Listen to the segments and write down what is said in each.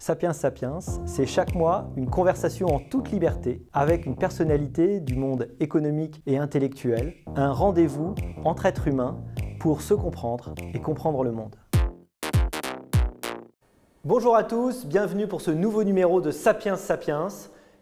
Sapiens Sapiens, c'est chaque mois une conversation en toute liberté avec une personnalité du monde économique et intellectuel, un rendez-vous entre êtres humains pour se comprendre et comprendre le monde. Bonjour à tous, bienvenue pour ce nouveau numéro de Sapiens Sapiens.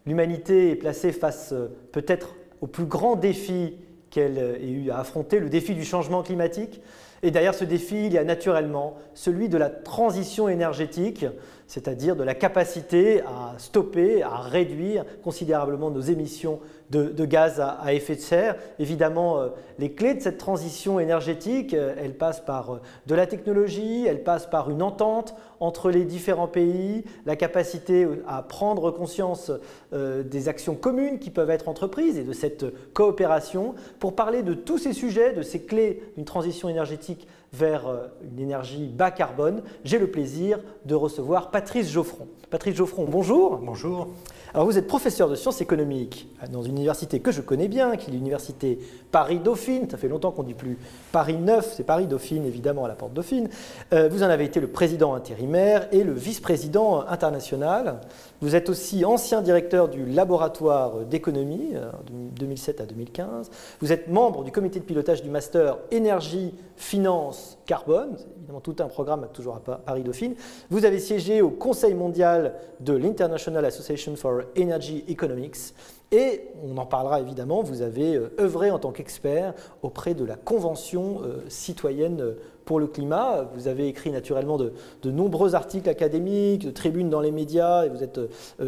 L'humanité est placée face peut-être au plus grand défi qu'elle ait eu à affronter, le défi du changement climatique. Et derrière ce défi, il y a naturellement celui de la transition énergétique, c'est-à-dire de la capacité à stopper, à réduire considérablement nos émissions de gaz à effet de serre. Évidemment, les clés de cette transition énergétique, elles passent par de la technologie, elles passent par une entente entre les différents pays, la capacité à prendre conscience des actions communes qui peuvent être entreprises et de cette coopération. Pour parler de tous ces sujets, de ces clés d'une transition énergétique vers une énergie bas carbone, j'ai le plaisir de recevoir Patrice Geoffron. Patrice Geoffron, bonjour. Bonjour. Alors vous êtes professeur de sciences économiques dans une université que je connais bien, qui est l'université Paris-Dauphine. Ça fait longtemps qu'on ne dit plus Paris 9, c'est Paris-Dauphine évidemment à la porte Dauphine. Vous en avez été le président intérimaire et le vice-président international. Vous êtes aussi ancien directeur du laboratoire d'économie de 2007 à 2015. Vous êtes membre du comité de pilotage du master énergie, finance, carbone. C'est évidemment tout un programme toujours à Paris-Dauphine. Vous avez siégé au Conseil mondial de l'International Association for Energy Economics. Et on en parlera évidemment, vous avez œuvré en tant qu'expert auprès de la Convention citoyenne pour le climat. Vous avez écrit naturellement de nombreux articles académiques, de tribunes dans les médias, et vous êtes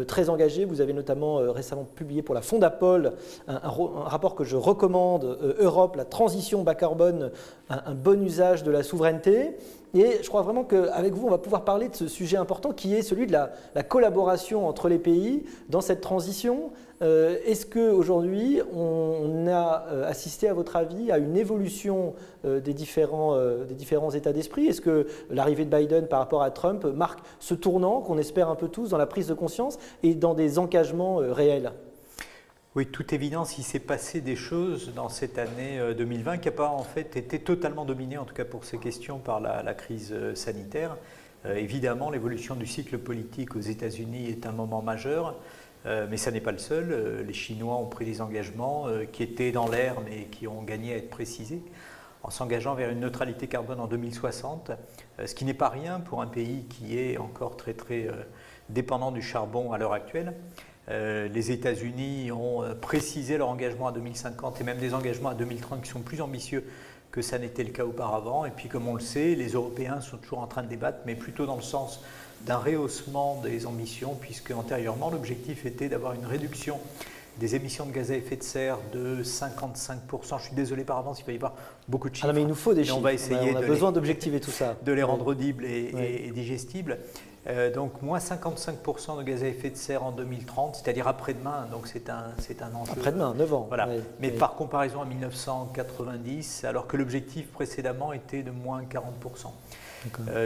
très engagé. Vous avez notamment récemment publié pour la Fondapol un rapport que je recommande, Europe, la transition bas carbone, un bon usage de la souveraineté. Et je crois vraiment qu'avec vous, on va pouvoir parler de ce sujet important qui est celui de la collaboration entre les pays dans cette transition. Est-ce qu'aujourd'hui, on a assisté, à votre avis, à une évolution des différents états d'esprit? Est-ce que l'arrivée de Biden par rapport à Trump marque ce tournant qu'on espère un peu tous dans la prise de conscience et dans des engagements réels? Oui, toute évidence, il s'est passé des choses dans cette année 2020 qui n'a pas en fait été totalement dominée, en tout cas pour ces questions, par la crise sanitaire. Évidemment, l'évolution du cycle politique aux États-Unis est un moment majeur, mais ça n'est pas le seul. Les Chinois ont pris des engagements qui étaient dans l'air, mais qui ont gagné à être précisés, en s'engageant vers une neutralité carbone en 2060, ce qui n'est pas rien pour un pays qui est encore très dépendant du charbon à l'heure actuelle. Les États-Unis ont précisé leur engagement à 2050 et même des engagements à 2030 qui sont plus ambitieux que ça n'était le cas auparavant. Et puis comme on le sait, les Européens sont toujours en train de débattre, mais plutôt dans le sens d'un rehaussement des ambitions, puisque antérieurement l'objectif était d'avoir une réduction des émissions de gaz à effet de serre de 55%. Je suis désolé par avance, il va y avoir beaucoup de chiffres. Ah non, mais il nous faut des chiffres. On va essayer on a besoin d'objectiver tout ça. De les rendre audibles et digestibles. Donc moins 55% de gaz à effet de serre en 2030, c'est-à-dire après-demain, donc c'est un enjeu. Après-demain, 9 ans. Voilà. Mais par comparaison à 1990, alors que l'objectif précédemment était de moins 40%.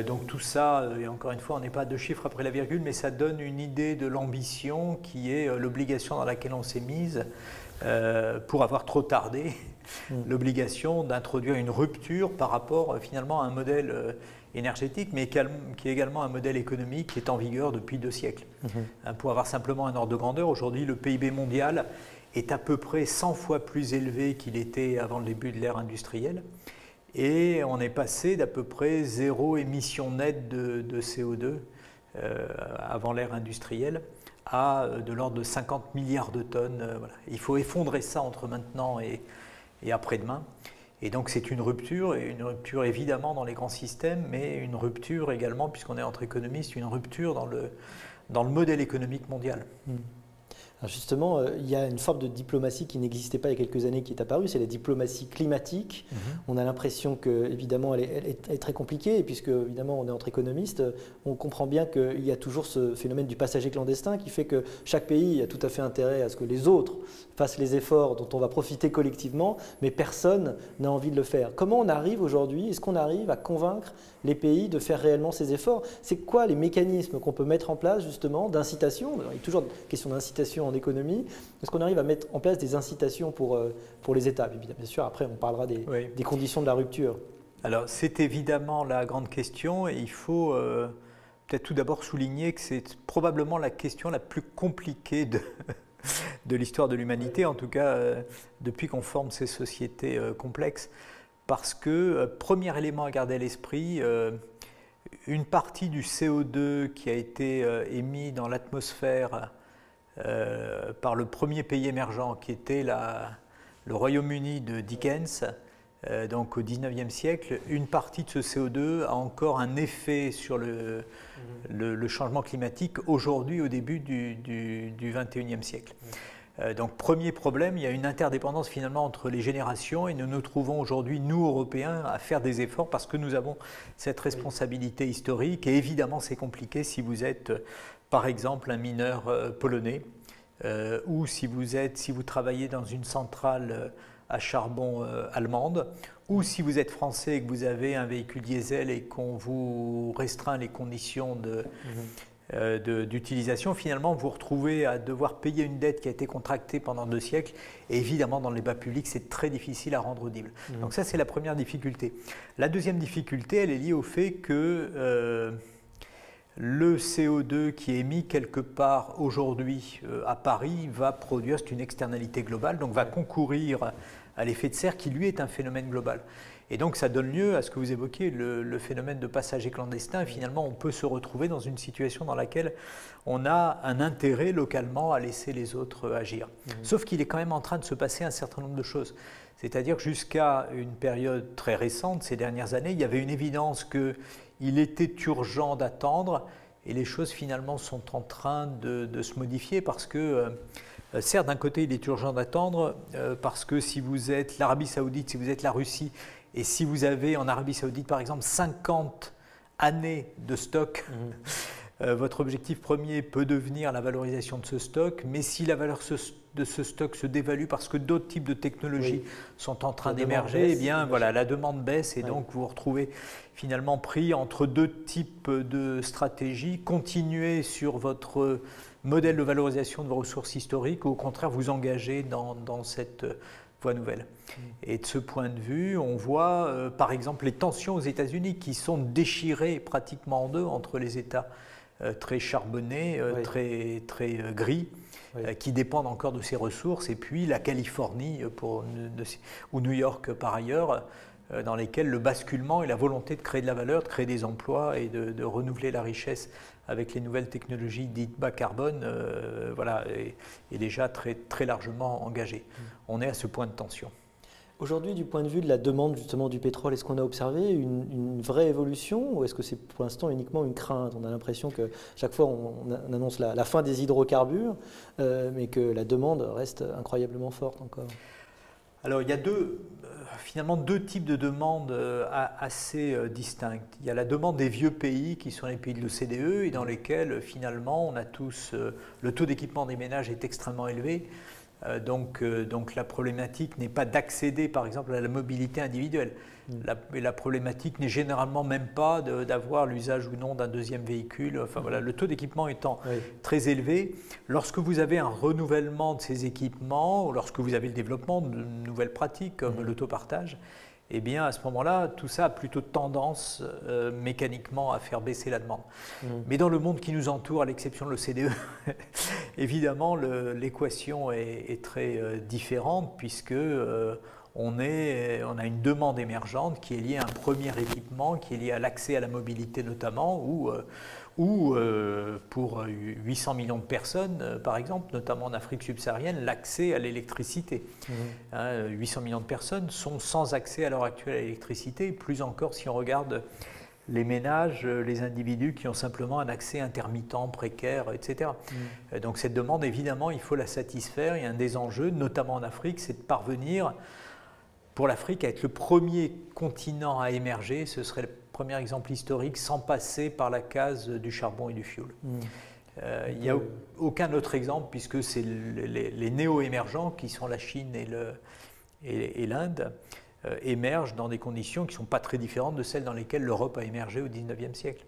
Donc tout ça, et encore une fois, on n'est pas à deux chiffres après la virgule, mais ça donne une idée de l'ambition qui est l'obligation dans laquelle on s'est mise pour avoir trop tardé, l'obligation d'introduire une rupture par rapport finalement à un modèle énergétique, mais qui est également un modèle économique qui est en vigueur depuis 2 siècles. Pour avoir simplement un ordre de grandeur, aujourd'hui le PIB mondial est à peu près 100 fois plus élevé qu'il était avant le début de l'ère industrielle. Et on est passé d'à peu près 0 émission nette de CO2 avant l'ère industrielle à de l'ordre de 50 milliards de tonnes. Voilà. Il faut effondrer ça entre maintenant et après-demain. Et donc c'est une rupture évidemment dans les grands systèmes, mais une rupture également, puisqu'on est entre économistes, une rupture dans le modèle économique mondial. Alors justement, il y a une forme de diplomatie qui n'existait pas il y a quelques années qui est apparue, c'est la diplomatie climatique. On a l'impression que, évidemment, elle est très compliquée, et puisque, évidemment, on est entre économistes, on comprend bien qu'il y a toujours ce phénomène du passager clandestin qui fait que chaque pays a tout à fait intérêt à ce que les autres fassent les efforts dont on va profiter collectivement, mais personne n'a envie de le faire. Comment on arrive aujourd'hui, est-ce qu'on arrive à convaincre les pays de faire réellement ces efforts? C'est quoi les mécanismes qu'on peut mettre en place, justement, d'incitation? Il y a toujours une question d'incitation en économie. Est-ce qu'on arrive à mettre en place des incitations pour les États? Bien sûr, après, on parlera des conditions de la rupture. Alors, c'est évidemment la grande question et il faut peut-être tout d'abord souligner que c'est probablement la question la plus compliquée de l'histoire de l'humanité, en tout cas depuis qu'on forme ces sociétés complexes. Parce que, premier élément à garder à l'esprit, une partie du CO2 qui a été émis dans l'atmosphère par le premier pays émergent, qui était le Royaume-Uni de Dickens, donc au XIXe siècle, une partie de ce CO2 a encore un effet sur le changement climatique aujourd'hui au début du XXIe siècle. Donc premier problème, il y a une interdépendance finalement entre les générations et nous nous trouvons aujourd'hui, nous Européens, à faire des efforts parce que nous avons cette responsabilité historique et évidemment c'est compliqué si vous êtes par exemple un mineur polonais ou si vous travaillez dans une centrale à charbon allemande ou si vous êtes français et que vous avez un véhicule diesel et qu'on vous restreint les conditions d'utilisation, finalement vous vous retrouvez à devoir payer une dette qui a été contractée pendant 2 siècles et évidemment dans le débat public c'est très difficile à rendre audible. Donc ça c'est la première difficulté. La deuxième difficulté elle est liée au fait que le CO2 qui est émis quelque part aujourd'hui à Paris va produire, c'est une externalité globale, donc va concourir à l'effet de serre qui lui est un phénomène global. Et donc ça donne lieu à ce que vous évoquiez, le phénomène de passagers clandestins. Et finalement, on peut se retrouver dans une situation dans laquelle on a un intérêt localement à laisser les autres agir. Sauf qu'il est quand même en train de se passer un certain nombre de choses. C'est-à-dire que jusqu'à une période très récente, ces dernières années, il y avait une évidence qu'il était urgent d'attendre et les choses finalement sont en train de se modifier parce que certes d'un côté il est urgent d'attendre parce que si vous êtes l'Arabie Saoudite, si vous êtes la Russie et si vous avez en Arabie Saoudite par exemple 50 années de stock, votre objectif premier peut devenir la valorisation de ce stock, mais si la valeur de ce stock se dévalue parce que d'autres types de technologies sont en train d'émerger, eh bien voilà, la demande baisse et donc vous vous retrouvez finalement pris entre 2 types de stratégies, continuer sur votre modèle de valorisation de vos ressources historiques ou au contraire vous engager dans cette voie nouvelle. Et de ce point de vue, on voit par exemple les tensions aux États-Unis qui sont déchirées pratiquement en deux entre les États très charbonnés, très gris, qui dépendent encore de ces ressources, et puis la Californie ou New York par ailleurs, dans lesquels le basculement et la volonté de créer de la valeur, de créer des emplois et de renouveler la richesse avec les nouvelles technologies dites bas carbone, voilà, est déjà très largement engagé. On est à ce point de tension. Aujourd'hui, du point de vue de la demande justement du pétrole, est-ce qu'on a observé une vraie évolution ou est-ce que c'est pour l'instant uniquement une crainte? On a l'impression que chaque fois on annonce la fin des hydrocarbures, mais que la demande reste incroyablement forte encore. Alors il y a finalement deux types de demandes assez distinctes. Il y a la demande des vieux pays qui sont les pays de l'OCDE et dans lesquels finalement on a tous, le taux d'équipement des ménages est extrêmement élevé. Donc la problématique n'est pas d'accéder par exemple à la mobilité individuelle. La problématique n'est généralement même pas d'avoir l'usage ou non d'un deuxième véhicule. Enfin, voilà, le taux d'équipement étant très élevé, lorsque vous avez un renouvellement de ces équipements, ou lorsque vous avez le développement de nouvelles pratiques comme l'autopartage, eh bien à ce moment-là, tout ça a plutôt tendance mécaniquement à faire baisser la demande. Mais dans le monde qui nous entoure, à l'exception de l'OCDE, évidemment l'équation est très différente puisque on a une demande émergente qui est liée à un premier équipement, qui est liée à l'accès à la mobilité notamment, ou pour 800 millions de personnes, par exemple, notamment en Afrique subsaharienne, l'accès à l'électricité. 800 millions de personnes sont sans accès à l'heure actuelle à l'électricité, plus encore si on regarde les ménages, les individus qui ont simplement un accès intermittent, précaire, etc. Donc cette demande, évidemment, il faut la satisfaire. Et un des enjeux, notamment en Afrique, c'est de parvenir pour l'Afrique à être le premier continent à émerger. Ce serait le premier exemple historique sans passer par la case du charbon et du fioul. Il n'y a aucun autre exemple puisque c'est les néo-émergents qui sont la Chine et l'Inde émergent dans des conditions qui ne sont pas très différentes de celles dans lesquelles l'Europe a émergé au XIXe siècle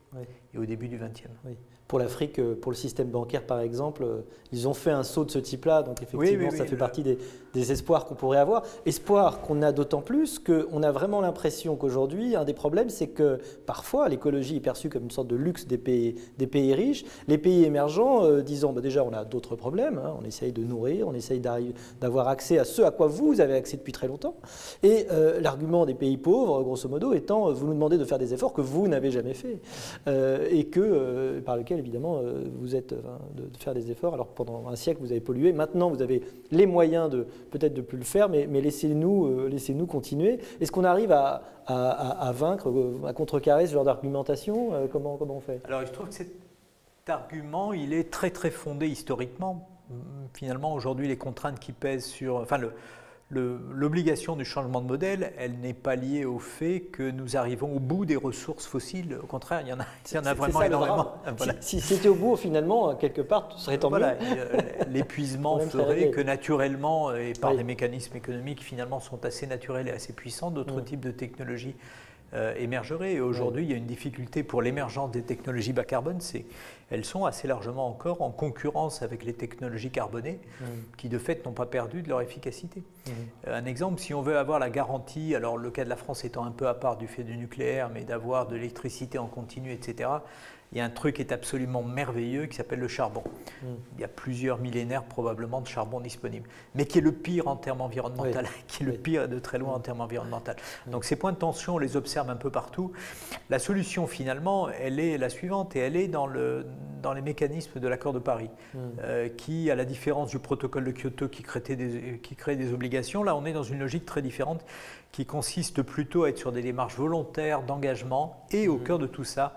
et au début du XXe. Oui. Pour l'Afrique, pour le système bancaire par exemple, ils ont fait un saut de ce type-là, donc effectivement ça fait partie des espoirs qu'on pourrait avoir. Espoirs qu'on a d'autant plus qu'on a vraiment l'impression qu'aujourd'hui, un des problèmes c'est que parfois l'écologie est perçue comme une sorte de luxe des pays riches. Les pays émergents disant déjà on a d'autres problèmes, hein, on essaye de nourrir, on essaye d'avoir accès à ce à quoi vous avez accès depuis très longtemps. Et l'argument des pays pauvres, grosso modo, étant vous nous demandez de faire des efforts que vous n'avez jamais fait et que par lequel évidemment, vous êtes de faire des efforts. Alors pendant un siècle, vous avez pollué. Maintenant, vous avez les moyens peut-être de plus le faire, mais laissez-nous continuer. Est-ce qu'on arrive à vaincre, à contrecarrer ce genre d'argumentation comment on fait? Alors, je trouve que cet argument, il est très très fondé historiquement. Finalement, aujourd'hui, les contraintes qui pèsent sur... Enfin, l'obligation du changement de modèle, elle n'est pas liée au fait que nous arrivons au bout des ressources fossiles. Au contraire, il y en a vraiment énormément. Voilà. Si c'était au bout, finalement, quelque part, ce serait tant mieux. L'épuisement ferait que naturellement, et par des mécanismes économiques finalement sont assez naturels et assez puissants, d'autres types de technologies émergeraient. Et aujourd'hui, il y a une difficulté pour l'émergence des technologies bas carbone, c'est qu'elles sont assez largement encore en concurrence avec les technologies carbonées, qui de fait n'ont pas perdu de leur efficacité. Un exemple, si on veut avoir la garantie, alors le cas de la France étant un peu à part du fait du nucléaire, mais d'avoir de l'électricité en continu, etc., il y a un truc qui est absolument merveilleux qui s'appelle le charbon. Il y a plusieurs millénaires probablement de charbon disponible, mais qui est le pire en termes environnementaux, qui est le pire de très loin en termes environnementaux. Donc ces points de tension, on les observe un peu partout. La solution finalement, elle est la suivante, et elle est dans les mécanismes de l'accord de Paris, qui, à la différence du protocole de Kyoto qui crée des obligations, là on est dans une logique très différente qui consiste plutôt à être sur des démarches volontaires d'engagement, et au cœur de tout ça,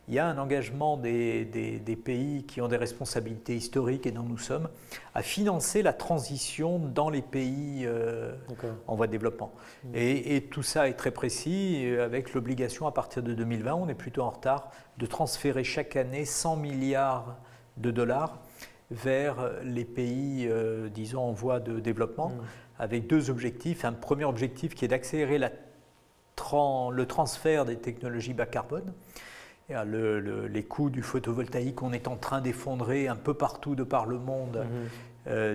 il y a un engagement des pays qui ont des responsabilités historiques, et dont nous sommes, à financer la transition dans les pays en voie de développement. Et tout ça est très précis, avec l'obligation à partir de 2020, on est plutôt en retard, de transférer chaque année 100 milliards de dollars vers les pays, disons, en voie de développement, avec deux objectifs. Un premier objectif qui est d'accélérer le transfert des technologies bas carbone. Les coûts du photovoltaïque, on est en train d'effondrer un peu partout de par le monde,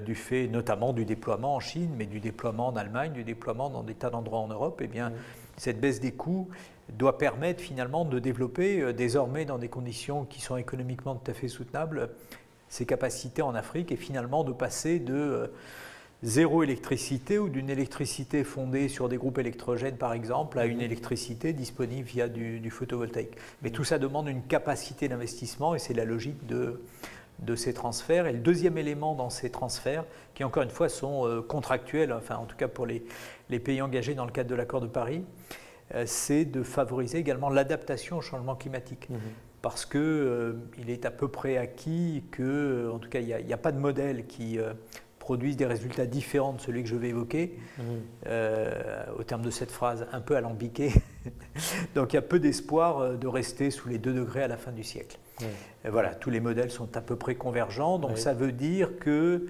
du fait notamment du déploiement en Chine, mais du déploiement en Allemagne, du déploiement dans des tas d'endroits en Europe. Eh bien, cette baisse des coûts doit permettre finalement de développer désormais dans des conditions qui sont économiquement tout à fait soutenables ces capacités en Afrique, et finalement de passer de zéro électricité ou d'une électricité fondée sur des groupes électrogènes par exemple à une électricité disponible via du photovoltaïque. Mais tout ça demande une capacité d'investissement, et c'est la logique de ces transferts. Et le deuxième élément dans ces transferts, qui encore une fois sont contractuels, enfin en tout cas pour les pays engagés dans le cadre de l'accord de Paris, c'est de favoriser également l'adaptation au changement climatique. Parce qu'il est à peu près acquis que, en tout cas, il n'y a pas de modèle qui produisent des résultats différents de celui que je vais évoquer, au terme de cette phrase un peu alambiquée. Donc il y a peu d'espoir de rester sous les 2 degrés à la fin du siècle. Et voilà, tous les modèles sont à peu près convergents, donc ça veut dire que,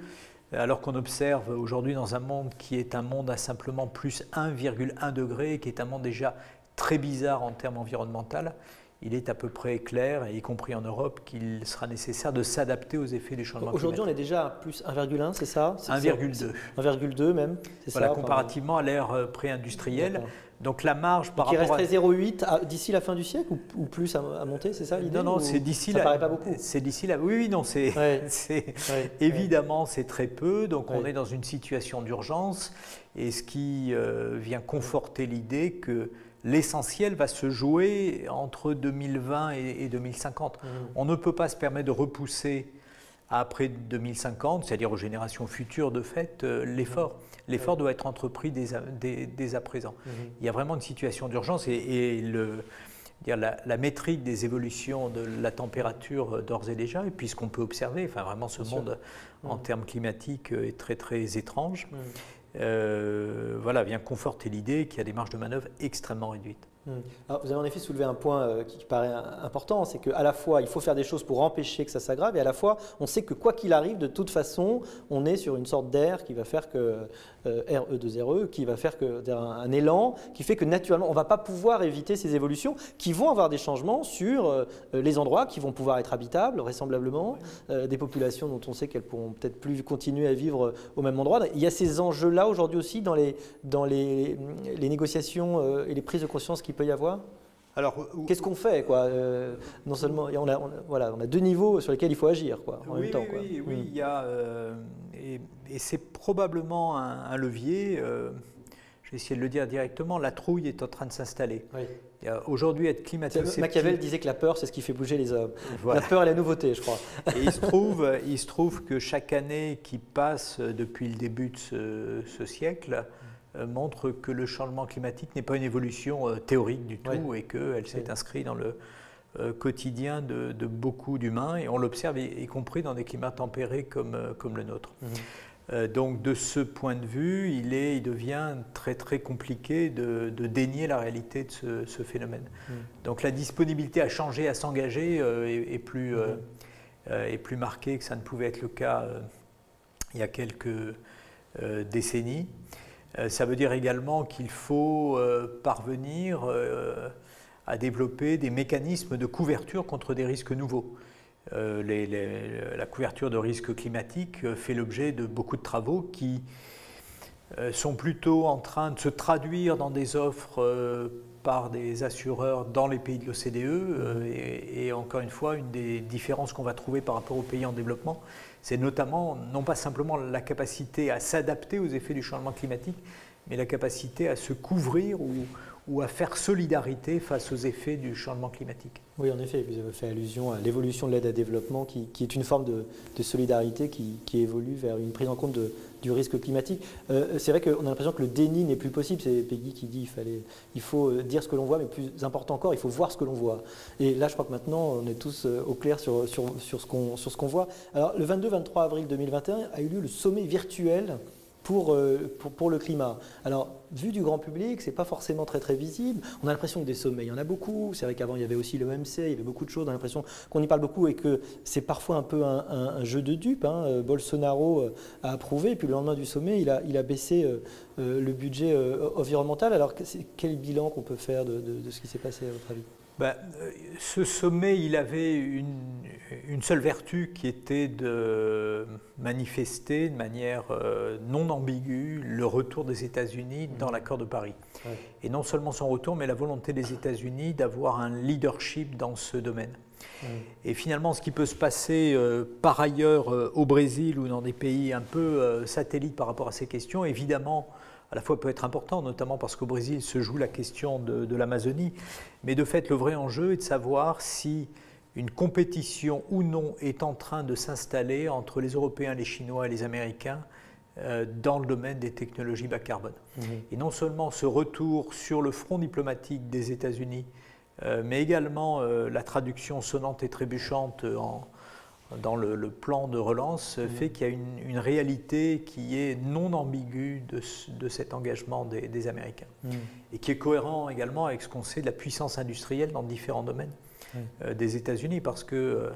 alors qu'on observe aujourd'hui dans un monde qui est un monde à simplement plus 1,1 degré, qui est un monde déjà très bizarre en termes environnementaux, il est à peu près clair, y compris en Europe, qu'il sera nécessaire de s'adapter aux effets du changement climatique. Aujourd'hui, on est déjà à plus 1,1, c'est ça? 1,2. 1,2 même, c'est voilà, ça? comparativement à l'ère pré-industrielle. Donc la marge par rapport à... Qui resterait 0,8 d'ici la fin du siècle ou plus à monter, c'est ça l'idée? Non, c'est d'ici là. Ça paraît pas beaucoup. C'est d'ici là. Oui, non, c'est évidemment c'est très peu. Donc on est dans une situation d'urgence, et ce qui vient conforter l'idée que l'essentiel va se jouer entre 2020 et 2050. On ne peut pas se permettre de repousser à après 2050, c'est-à-dire aux générations futures de fait, l'effort. L'effort doit être entrepris dès à présent. Il y a vraiment une situation d'urgence, et la métrique des évolutions de la température d'ores et déjà, et puis ce qu'on peut observer, enfin vraiment ce monde en termes climatiques est très très étrange. Voilà, vient conforter l'idée qu'il y a des marges de manœuvre extrêmement réduites. Alors, vous avez en effet soulevé un point qui paraît important, c'est qu'à la fois il faut faire des choses pour empêcher que ça s'aggrave, et à la fois on sait que quoi qu'il arrive, de toute façon, on est sur une sorte d'air qui va faire que RE2RE, qui va faire que un élan qui fait que naturellement on ne va pas pouvoir éviter ces évolutions qui vont avoir des changements sur les endroits qui vont pouvoir être habitables vraisemblablement, des populations dont on sait qu'elles pourront peut-être plus continuer à vivre au même endroit. Il y a ces enjeux-là aujourd'hui aussi dans les négociations et les prises de conscience qu'il peut y avoir. Alors, qu'est-ce qu'on fait quoi non seulement, on a deux niveaux sur lesquels il faut agir quoi, en même temps. Oui, il y a, et c'est probablement un levier. Je vais essayer de le dire directement, la trouille est en train de s'installer. Oui. Aujourd'hui, être climato-sceptique… Machiavel disait que la peur, c'est ce qui fait bouger les hommes. Voilà. La peur est la nouveauté, je crois. Et il se trouve que chaque année qui passe depuis le début de ce siècle montre que le changement climatique n'est pas une évolution théorique du tout et qu'elle s'est inscrite dans le quotidien de beaucoup d'humains. Et on l'observe y compris dans des climats tempérés comme le nôtre. Donc de ce point de vue, il devient très très compliqué de dénier la réalité de ce phénomène. Donc la disponibilité à changer, à s'engager est plus marquée que ça ne pouvait être le cas il y a quelques décennies. Ça veut dire également qu'il faut parvenir à développer des mécanismes de couverture contre des risques nouveaux. La couverture de risques climatiques fait l'objet de beaucoup de travaux qui sont plutôt en train de se traduire dans des offres par des assureurs dans les pays de l'OCDE. Et encore une fois, une des différences qu'on va trouver par rapport aux pays en développement, c'est notamment, non pas simplement la capacité à s'adapter aux effets du changement climatique, mais la capacité à se couvrir ou à faire solidarité face aux effets du changement climatique. Oui, en effet, vous avez fait allusion à l'évolution de l'aide à développement qui est une forme de solidarité qui évolue vers une prise en compte du risque climatique. C'est vrai qu'on a l'impression que le déni n'est plus possible. C'est Peggy qui dit il faut dire ce que l'on voit, mais plus important encore, il faut voir ce que l'on voit. Et là, je crois que maintenant, on est tous au clair sur ce qu'on voit. Alors, le 22-23 avril 2021 a eu lieu le sommet virtuel pour le climat. Alors, vu du grand public, ce n'est pas forcément très très visible. On a l'impression que des sommets, il y en a beaucoup. C'est vrai qu'avant, il y avait aussi l'OMC, il y avait beaucoup de choses. On a l'impression qu'on y parle beaucoup et que c'est parfois un peu un jeu de dupes. Bolsonaro a approuvé, et puis le lendemain du sommet, il a baissé le budget environnemental. Alors, quel bilan qu'on peut faire de ce qui s'est passé, à votre avis ? Ce sommet, il avait une seule vertu qui était de manifester de manière non ambiguë le retour des États-Unis dans l'accord de Paris. Ouais. Et non seulement son retour, mais la volonté des États-Unis d'avoir un leadership dans ce domaine. Ouais. Et finalement, ce qui peut se passer par ailleurs au Brésil ou dans des pays un peu satellites par rapport à ces questions, évidemment, à la fois peut être important, notamment parce qu'au Brésil se joue la question de l'Amazonie, mais de fait le vrai enjeu est de savoir si une compétition ou non est en train de s'installer entre les Européens, les Chinois et les Américains dans le domaine des technologies bas carbone. Et non seulement ce retour sur le front diplomatique des États-Unis, mais également la traduction sonnante et trébuchante dans le plan de relance fait qu'il y a une réalité qui est non ambiguë de cet engagement des Américains et qui est cohérent également avec ce qu'on sait de la puissance industrielle dans différents domaines des États-Unis, parce que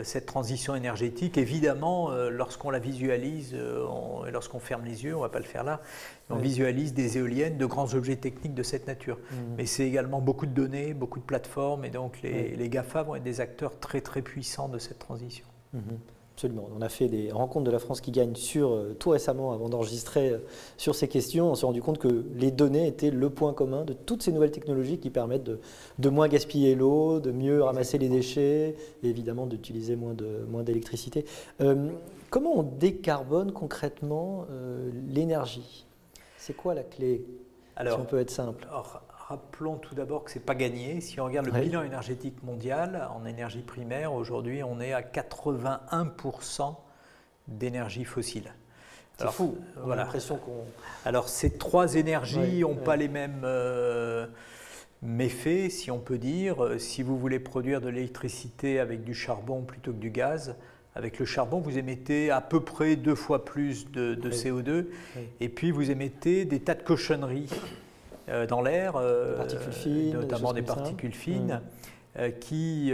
cette transition énergétique, évidemment, lorsqu'on la visualise, et lorsqu'on ferme les yeux, on ne va pas le faire là, on visualise des éoliennes, de grands objets techniques de cette nature. Mais c'est également beaucoup de données, beaucoup de plateformes, et donc les GAFA vont être des acteurs très très puissants de cette transition. Absolument. On a fait des rencontres de la France qui gagne tout récemment, avant d'enregistrer sur ces questions. On s'est rendu compte que les données étaient le point commun de toutes ces nouvelles technologies qui permettent de moins gaspiller l'eau, de mieux ramasser les déchets et évidemment d'utiliser moins d'électricité. Comment on décarbone concrètement l'énergie ? C'est quoi la clé, si on peut être simple ? Rappelons tout d'abord que ce n'est pas gagné. Si on regarde le bilan énergétique mondial, en énergie primaire, aujourd'hui, on est à 81% d'énergie fossile. C'est fou, on a l'impression qu'on… Alors, ces trois énergies n'ont pas les mêmes méfaits, si on peut dire. Si vous voulez produire de l'électricité avec du charbon plutôt que du gaz, avec le charbon, vous émettez à peu près 2 fois plus de CO2, et puis vous émettez des tas de cochonneries dans l'air, notamment des particules fines, qui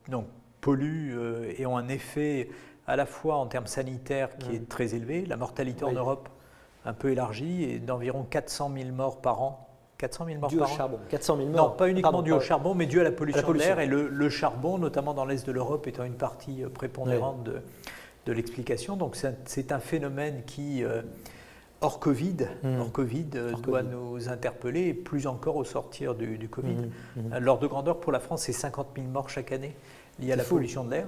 donc, polluent et ont un effet à la fois en termes sanitaires qui est très élevé. La mortalité en Europe un peu élargie est d'environ 400 000 morts par an. 400 000 morts dû par au an. charbon. 400 000 morts. Non, pas uniquement dû au charbon, mais dû à la pollution de l'air. Et le charbon, notamment dans l'Est de l'Europe, étant une partie prépondérante de l'explication. Donc c'est un phénomène qui, hors Covid, doit nous interpeller, et plus encore au sortir du Covid. L'ordre de grandeur pour la France, c'est 50 000 morts chaque année liées à la pollution de l'air.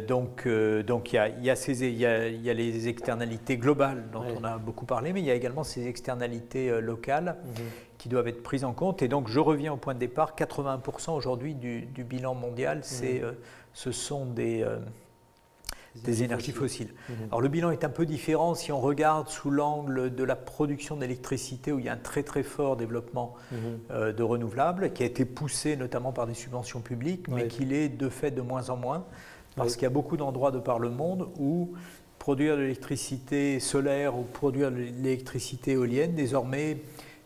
Donc il y a les externalités globales dont on a beaucoup parlé, mais il y a également ces externalités locales qui doivent être prises en compte. Et donc je reviens au point de départ, 80% aujourd'hui du bilan mondial, ce sont des énergies fossiles. Alors le bilan est un peu différent si on regarde sous l'angle de la production d'électricité, où il y a un très très fort développement de renouvelables, qui a été poussé notamment par des subventions publiques, mais qui l'est de fait de moins en moins, parce qu'il y a beaucoup d'endroits de par le monde où produire de l'électricité solaire ou produire de l'électricité éolienne désormais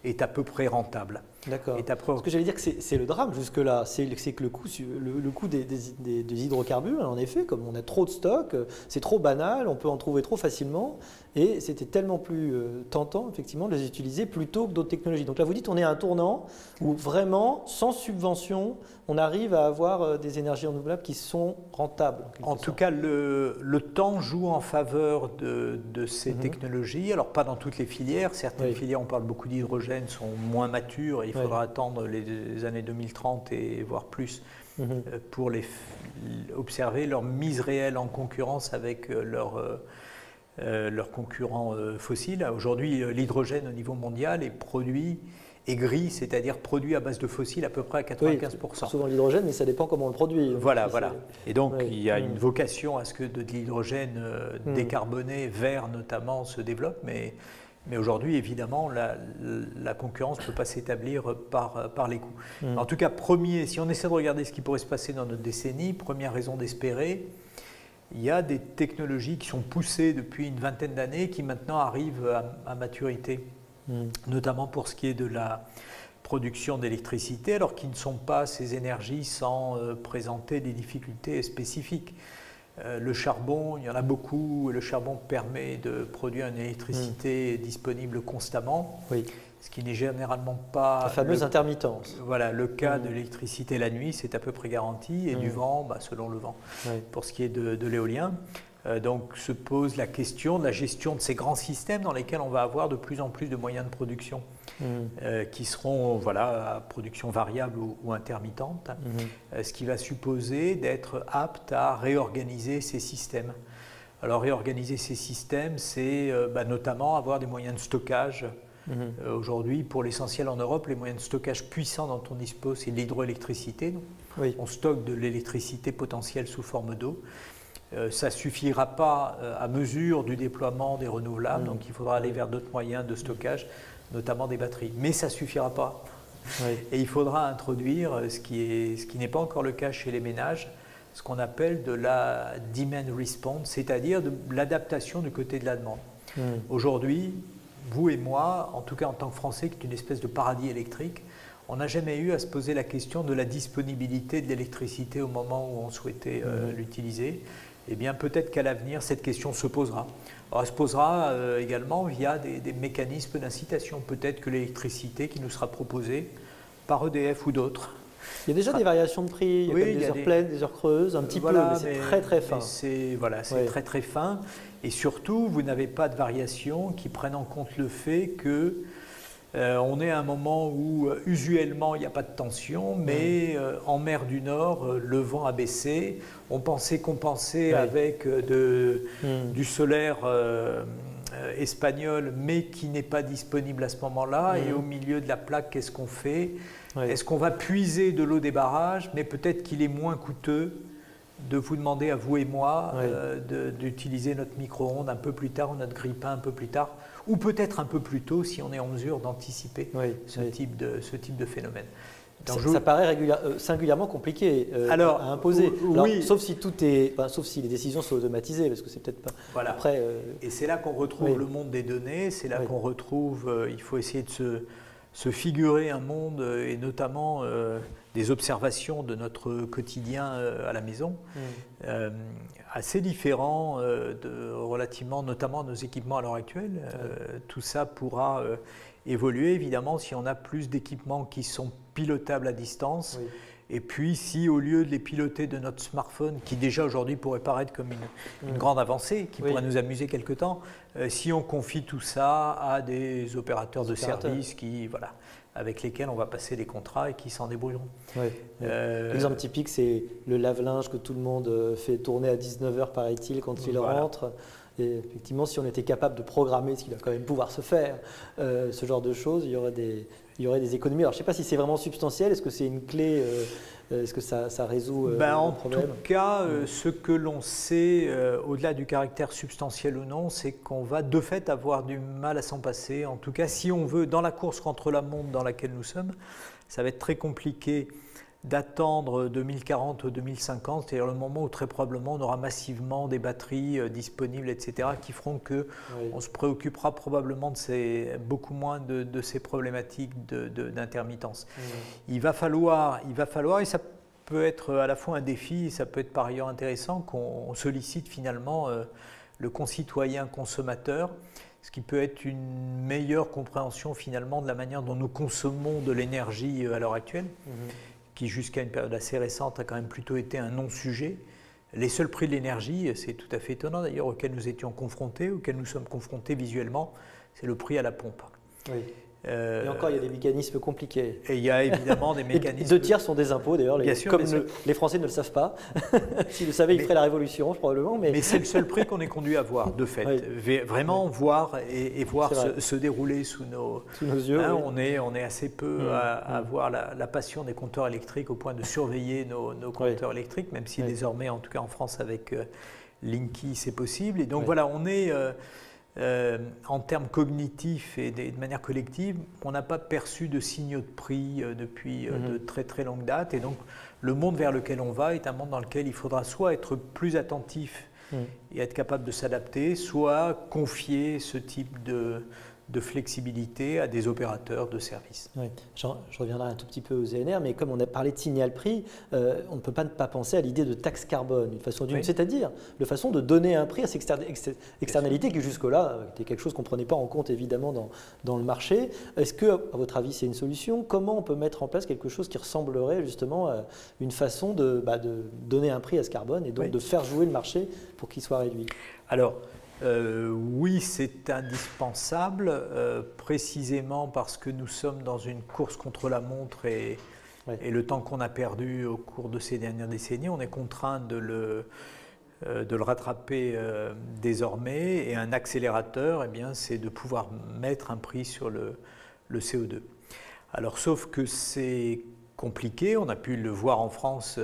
est à peu près rentable. D'accord. Ce que j'allais dire, que c'est le drame jusque-là, c'est que le coût des hydrocarbures, en effet, comme on a trop de stocks, c'est trop banal, on peut en trouver trop facilement, et c'était tellement plus tentant, effectivement, de les utiliser plutôt que d'autres technologies. Donc là, vous dites, on est à un tournant où vraiment, sans subvention, on arrive à avoir des énergies renouvelables qui sont rentables. En tout cas, le temps joue en faveur de ces technologies. Alors, pas dans toutes les filières. Certaines filières, on parle beaucoup d'hydrogène, sont moins matures. Il faudra attendre les années 2030 et voire plus pour observer leur mise réelle en concurrence avec leurs concurrents fossiles. Aujourd'hui, l'hydrogène au niveau mondial est gris, c'est-à-dire produit à base de fossiles à peu près à 95%. Souvent l'hydrogène, mais ça dépend comment on le produit. Voilà. Et donc, il y a une vocation à ce que de l'hydrogène décarboné, vert notamment, se développe, mais aujourd'hui, évidemment, la concurrence ne peut pas s'établir par les coûts. En tout cas, si on essaie de regarder ce qui pourrait se passer dans notre décennie, première raison d'espérer, il y a des technologies qui sont poussées depuis une vingtaine d'années qui maintenant arrivent à maturité, notamment pour ce qui est de la production d'électricité, alors qu'ils ne sont pas ces énergies sans présenter des difficultés spécifiques. Le charbon, il y en a beaucoup, et le charbon permet de produire une électricité disponible constamment, ce qui n'est généralement pas… La fameuse intermittence. Voilà, le cas de l'électricité la nuit, c'est à peu près garanti, et du vent, selon le vent, pour ce qui est de l'éolien. Donc se pose la question de la gestion de ces grands systèmes dans lesquels on va avoir de plus en plus de moyens de production qui seront à production variable ou intermittente, ce qui va supposer d'être apte à réorganiser ces systèmes. Alors réorganiser ces systèmes, c'est notamment avoir des moyens de stockage. Aujourd'hui, pour l'essentiel en Europe, les moyens de stockage puissants dont on dispose, c'est l'hydroélectricité. On stocke de l'électricité potentielle sous forme d'eau. Ça ne suffira pas à mesure du déploiement des renouvelables, donc il faudra aller vers d'autres moyens de stockage, notamment des batteries. Mais ça ne suffira pas. Et il faudra introduire, ce qui n'est pas encore le cas chez les ménages, ce qu'on appelle de la demand response, c'est-à-dire de l'adaptation du côté de la demande. Aujourd'hui, vous et moi, en tout cas en tant que Français, qui est une espèce de paradis électrique, on n'a jamais eu à se poser la question de la disponibilité de l'électricité au moment où on souhaitait l'utiliser. Eh bien, peut-être qu'à l'avenir, cette question se posera. Alors, elle se posera également via des mécanismes d'incitation. Peut-être que l'électricité qui nous sera proposée par EDF ou d'autres. Il y a déjà des variations de prix, il y a des heures pleines, des heures creuses, un petit peu, mais c'est très très fin. C'est très très fin. Et surtout, vous n'avez pas de variations qui prennent en compte le fait que on est à un moment où usuellement il n'y a pas de tension, mais en mer du Nord, le vent a baissé. On pensait compenser avec du solaire espagnol, mais qui n'est pas disponible à ce moment-là. Et au milieu de la plaque, qu'est-ce qu'on fait? Est-ce qu'on va puiser de l'eau des barrages? Mais peut-être qu'il est moins coûteux de vous demander à vous et moi d'utiliser notre micro-ondes un peu plus tard ou notre grille-pain un peu plus tard, ou peut-être un peu plus tôt si on est en mesure d'anticiper ce type de phénomène. Ça paraît singulièrement compliqué à imposer. Sauf si sauf si les décisions sont automatisées, parce que c'est peut-être pas. Après. Et c'est là qu'on retrouve le monde des données. C'est là qu'on retrouve. Il faut essayer se figurer un monde, et notamment des observations de notre quotidien à la maison, assez différent relativement notamment à nos équipements à l'heure actuelle. Tout ça pourra évoluer évidemment si on a plus d'équipements qui sont pilotables à distance. Et puis, si au lieu de les piloter de notre smartphone, qui déjà aujourd'hui pourrait paraître comme une grande avancée, qui pourrait nous amuser quelque temps, si on confie tout ça à des opérateurs de services avec lesquels on va passer des contrats et qui s'en débrouilleront. L'exemple typique, c'est le lave-linge que tout le monde fait tourner à 19h, paraît-il, quand il rentre. Et effectivement, si on était capable de programmer, ce qui doit quand même pouvoir se faire, ce genre de choses, il y aurait des économies. Alors, je ne sais pas si c'est vraiment substantiel. Est-ce que c'est une clé? Est-ce que ça résout un problème? En tout cas, ce que l'on sait, au-delà du caractère substantiel ou non, c'est qu'on va de fait avoir du mal à s'en passer. En tout cas, si on veut, dans la course contre la montre dans laquelle nous sommes, ça va être très compliqué d'attendre 2040 ou 2050, c'est-à-dire le moment où très probablement on aura massivement des batteries disponibles, etc., qui feront qu'on se préoccupera probablement beaucoup moins de ces problématiques d'intermittence. Il va falloir, et ça peut être à la fois un défi, et ça peut être par ailleurs intéressant, qu'on sollicite finalement le concitoyen consommateur, ce qui peut être une meilleure compréhension finalement de la manière dont nous consommons de l'énergie à l'heure actuelle, qui jusqu'à une période assez récente a quand même plutôt été un non-sujet. Les seuls prix de l'énergie, c'est tout à fait étonnant d'ailleurs, auxquels nous étions confrontés, auxquels nous sommes confrontés visuellement, c'est le prix à la pompe. Et encore, il y a des mécanismes compliqués. Et il y a évidemment des mécanismes… 2 tiers sont des impôts d'ailleurs, comme les Français ne le savent pas. S'ils le savaient, ils feraient la révolution probablement. Mais c'est le seul prix qu'on est conduit à voir, de fait. Vraiment voir et voir se dérouler sous nos yeux. On est assez peu à voir la passion des compteurs électriques au point de surveiller nos compteurs électriques, même si désormais, en tout cas en France avec Linky, c'est possible. Et donc voilà, on est… en termes cognitifs et de manière collective, on n'a pas perçu de signaux de prix depuis de très très longue date. Et donc, le monde vers lequel on va est un monde dans lequel il faudra soit être plus attentif et être capable de s'adapter, soit confier ce type de flexibilité à des opérateurs de services. Je reviendrai un tout petit peu aux ENR, mais comme on a parlé de signal prix, on ne peut pas ne pas penser à l'idée de taxe carbone, c'est-à-dire de façon de donner un prix à ces externalités qui jusque-là étaient quelque chose qu'on ne prenait pas en compte évidemment dans le marché. Est-ce que, à votre avis, c'est une solution? Comment on peut mettre en place quelque chose qui ressemblerait justement à une façon de donner un prix à ce carbone et donc de faire jouer le marché pour qu'il soit réduit? Alors, oui, c'est indispensable, précisément parce que nous sommes dans une course contre la montre et le temps qu'on a perdu au cours de ces dernières décennies, on est contraint de le rattraper désormais. Et un accélérateur, c'est de pouvoir mettre un prix sur le CO2. Alors, sauf que c'est compliqué, on a pu le voir en France.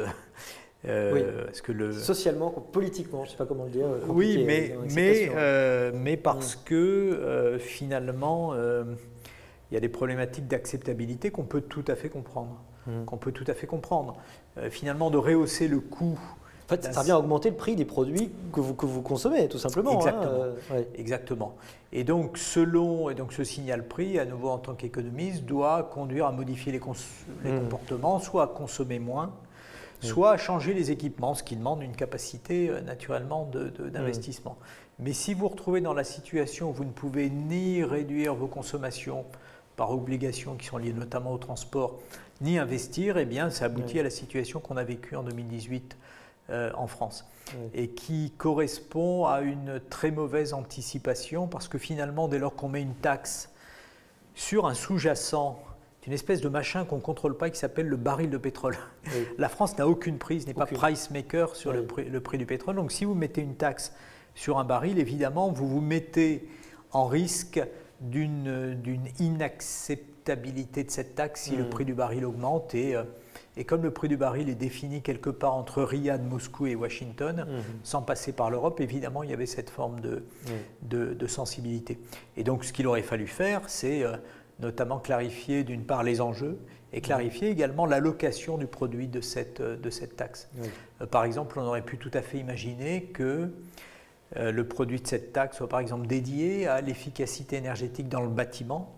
Socialement, politiquement, je ne sais pas comment le dire. Oui, mais parce que finalement, il y a des problématiques d'acceptabilité qu'on peut tout à fait comprendre. Finalement, de rehausser le coût. En fait, ça revient à augmenter le prix des produits que vous consommez, tout simplement. Exactement. Et donc, ce signal prix, à nouveau en tant qu'économiste, doit conduire à modifier les comportements, soit à consommer moins, soit à changer les équipements, ce qui demande une capacité naturellement d'investissement. Mais si vous vous retrouvez dans la situation où vous ne pouvez ni réduire vos consommations par obligations qui sont liées notamment au transport, ni investir, ça aboutit à la situation qu'on a vécue en 2018 en France et qui correspond à une très mauvaise anticipation parce que finalement, dès lors qu'on met une taxe sur un sous-jacent, une espèce de machin qu'on ne contrôle pas qui s'appelle le baril de pétrole. La France n'a aucune prise, n'est pas price maker sur le prix du pétrole. Donc si vous mettez une taxe sur un baril, évidemment, vous vous mettez en risque d'une inacceptabilité de cette taxe si le prix du baril augmente. Et comme le prix du baril est défini quelque part entre Riyad, Moscou et Washington, sans passer par l'Europe, évidemment, il y avait cette forme de sensibilité. Et donc ce qu'il aurait fallu faire, c'est… notamment clarifier d'une part les enjeux et clarifier également l'allocation du produit de cette taxe. Par exemple, on aurait pu tout à fait imaginer que le produit de cette taxe soit par exemple dédié à l'efficacité énergétique dans le bâtiment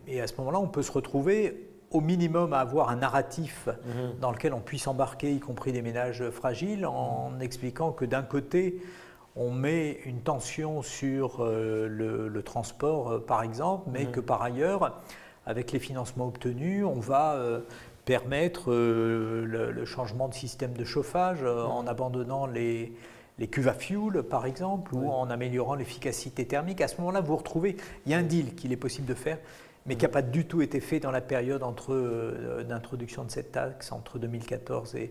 Et à ce moment-là, on peut se retrouver au minimum à avoir un narratif dans lequel on puisse embarquer, y compris des ménages fragiles, en expliquant que d'un côté, on met une tension sur le transport, par exemple, mais que par ailleurs, avec les financements obtenus, on va permettre le changement de système de chauffage en abandonnant les cuves à fioul, par exemple, ou en améliorant l'efficacité thermique. À ce moment-là, vous retrouvez, il y a un deal qu'il est possible de faire, mais qui n'a pas du tout été fait dans la période d'introduction de cette taxe entre 2014 et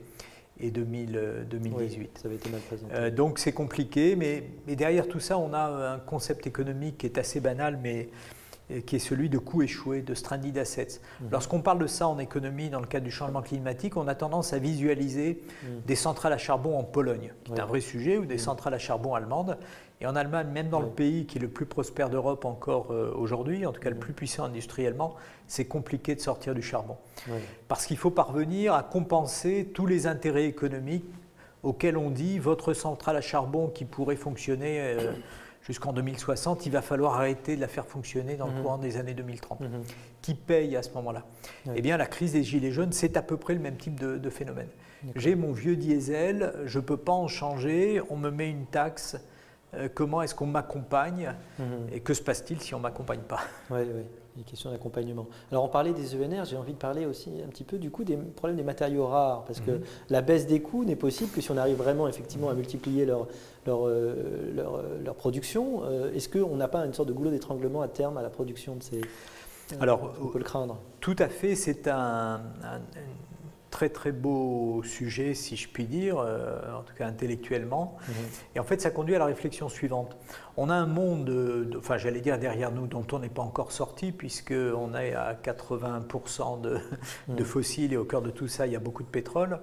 2018. Oui, ça avait été mal présenté. Donc c'est compliqué, mais derrière tout ça, on a un concept économique qui est assez banal, mais qui est celui de coût échoué, de stranded assets. Lorsqu'on parle de ça en économie, dans le cadre du changement climatique, on a tendance à visualiser des centrales à charbon en Pologne, qui est un vrai sujet, ou des centrales à charbon allemandes. Et en Allemagne, même dans le pays qui est le plus prospère d'Europe encore aujourd'hui, en tout cas le plus puissant industriellement, c'est compliqué de sortir du charbon. Parce qu'il faut parvenir à compenser tous les intérêts économiques auxquels on dit votre centrale à charbon qui pourrait fonctionner jusqu'en 2060, il va falloir arrêter de la faire fonctionner dans le courant des années 2030. Qui paye à ce moment-là? Eh bien, la crise des Gilets jaunes, c'est à peu près le même type de phénomène. J'ai mon vieux diesel, je ne peux pas en changer, on me met une taxe. Comment est-ce qu'on m'accompagne et que se passe-t-il si on ne m'accompagne pas? Oui, une question d'accompagnement. Alors on parlait des ENR, j'ai envie de parler aussi un petit peu du coup des problèmes des matériaux rares, parce que la baisse des coûts n'est possible que si on arrive vraiment effectivement à multiplier leur production. Est-ce qu'on n'a pas une sorte de goulot d'étranglement à terme à la production de ces... Alors, on peut le craindre. Tout à fait, c'est un très très beau sujet, si je puis dire, en tout cas intellectuellement. Et en fait, ça conduit à la réflexion suivante. On a un monde, enfin j'allais dire derrière nous, dont on n'est pas encore sorti, puisqu'on est à 80% de fossiles, et au cœur de tout ça, il y a beaucoup de pétrole,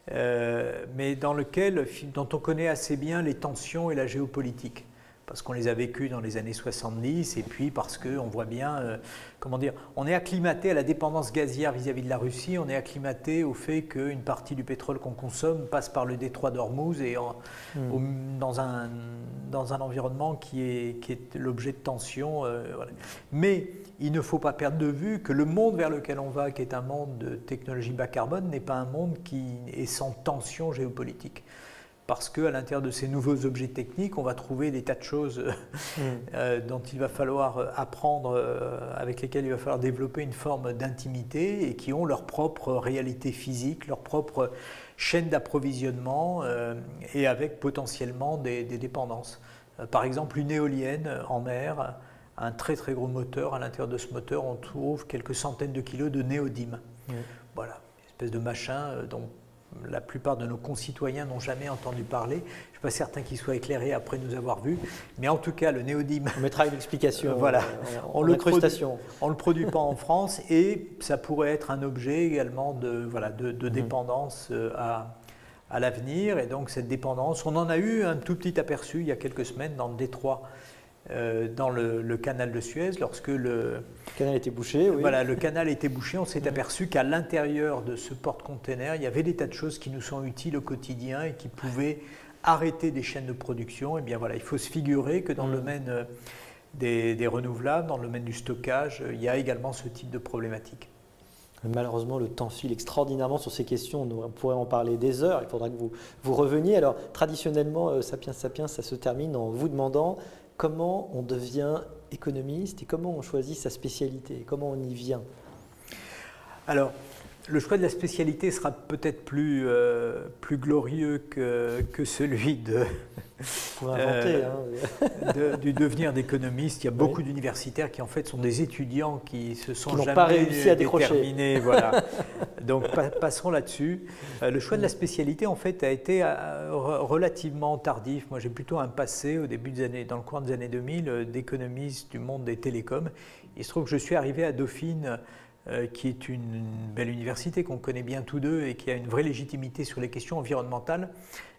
mais dont on connaît assez bien les tensions et la géopolitique. Parce qu'on les a vécues dans les années 70, et puis parce qu'on voit bien, comment dire, on est acclimaté à la dépendance gazière vis-à-vis de la Russie, on est acclimaté au fait qu'une partie du pétrole qu'on consomme passe par le détroit d'Ormuz et dans un environnement qui est l'objet de tensions. Voilà. Mais il ne faut pas perdre de vue que le monde vers lequel on va, qui est un monde de technologie bas carbone, n'est pas un monde qui est sans tension géopolitique. Parce qu'à l'intérieur de ces nouveaux objets techniques, on va trouver des tas de choses dont il va falloir apprendre, avec lesquelles il va falloir développer une forme d'intimité et qui ont leur propre réalité physique, leur propre chaîne d'approvisionnement et avec potentiellement des dépendances. Par exemple, une éolienne en mer, un très très gros moteur. À l'intérieur de ce moteur, on trouve quelques centaines de kilos de néodyme. Voilà, une espèce de machin dont la plupart de nos concitoyens n'ont jamais entendu parler. Je ne suis pas certain qu'ils soient éclairés après nous avoir vus. Mais en tout cas, le néodyme... On mettra une explication. Voilà. On ne le produit pas en France et ça pourrait être un objet également de dépendance à l'avenir. Et donc cette dépendance, on en a eu un tout petit aperçu il y a quelques semaines dans le détroit, dans le canal de Suez, lorsque le canal était bouché. Oui. Voilà, le canal était bouché, on s'est aperçu qu'à l'intérieur de ce porte-container, il y avait des tas de choses qui nous sont utiles au quotidien et qui pouvaient arrêter des chaînes de production. Et bien voilà, il faut se figurer que dans le domaine des renouvelables, dans le domaine du stockage, il y a également ce type de problématique. Malheureusement, le temps file extraordinairement sur ces questions. On pourrait en parler des heures. Il faudra que vous reveniez. Alors, traditionnellement, Sapiens Sapiens, ça se termine en vous demandant comment on devient économiste et comment on choisit sa spécialité, comment on y vient. Alors, le choix de la spécialité sera peut-être plus glorieux que celui du devenir d'économiste. Il y a beaucoup d'universitaires qui en fait sont des étudiants qui se sont jamais pas réussi à décrocher. Voilà. Donc passerons là-dessus. Le choix de la spécialité en fait a été relativement tardif. Moi j'ai plutôt un passé au début des années, dans le courant des années 2000, d'économiste du monde des télécoms. Il se trouve que je suis arrivé à Dauphine, qui est une belle université qu'on connaît bien tous deux et qui a une vraie légitimité sur les questions environnementales,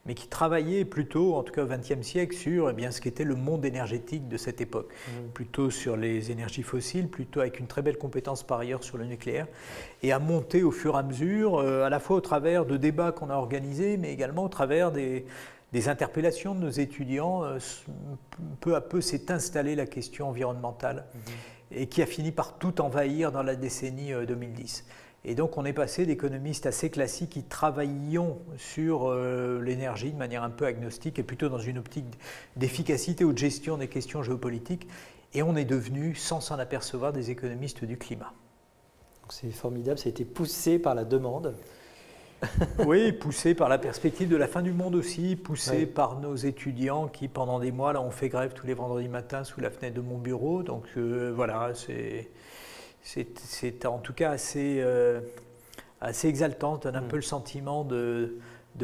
mais qui travaillait plutôt, en tout cas au XXe siècle, sur ce qu'était le monde énergétique de cette époque. Plutôt sur les énergies fossiles, plutôt avec une très belle compétence par ailleurs sur le nucléaire, et à monter au fur et à mesure, à la fois au travers de débats qu'on a organisés, mais également au travers des interpellations de nos étudiants. Peu à peu s'est installée la question environnementale. et qui a fini par tout envahir dans la décennie 2010. Et donc on est passé d'économistes assez classiques qui travaillions sur l'énergie de manière un peu agnostique et plutôt dans une optique d'efficacité ou de gestion des questions géopolitiques, et on est devenu, sans s'en apercevoir, des économistes du climat. C'est formidable, ça a été poussé par la demande. Oui, poussé par la perspective de la fin du monde aussi, poussé par nos étudiants qui, pendant des mois, là, ont fait grève tous les vendredis matins sous la fenêtre de mon bureau. Donc voilà, c'est en tout cas assez exaltant, donne un peu le sentiment de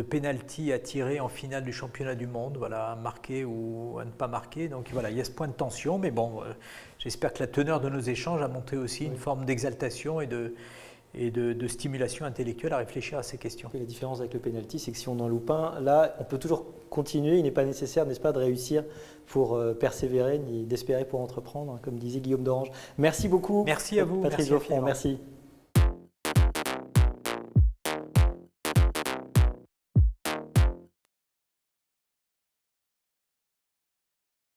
pénalty à tirer en finale du championnat du monde, voilà, à marquer ou à ne pas marquer. Donc voilà, il y a ce point de tension, mais bon, j'espère que la teneur de nos échanges a monté aussi une forme d'exaltation et de stimulation intellectuelle à réfléchir à ces questions. Et la différence avec le pénalty, c'est que si on en loupe un, là, on peut toujours continuer. Il n'est pas nécessaire, n'est-ce pas, de réussir pour persévérer, ni d'espérer pour entreprendre, comme disait Guillaume d'Orange. Merci beaucoup. Merci à vous. Patrice Geoffrand, merci.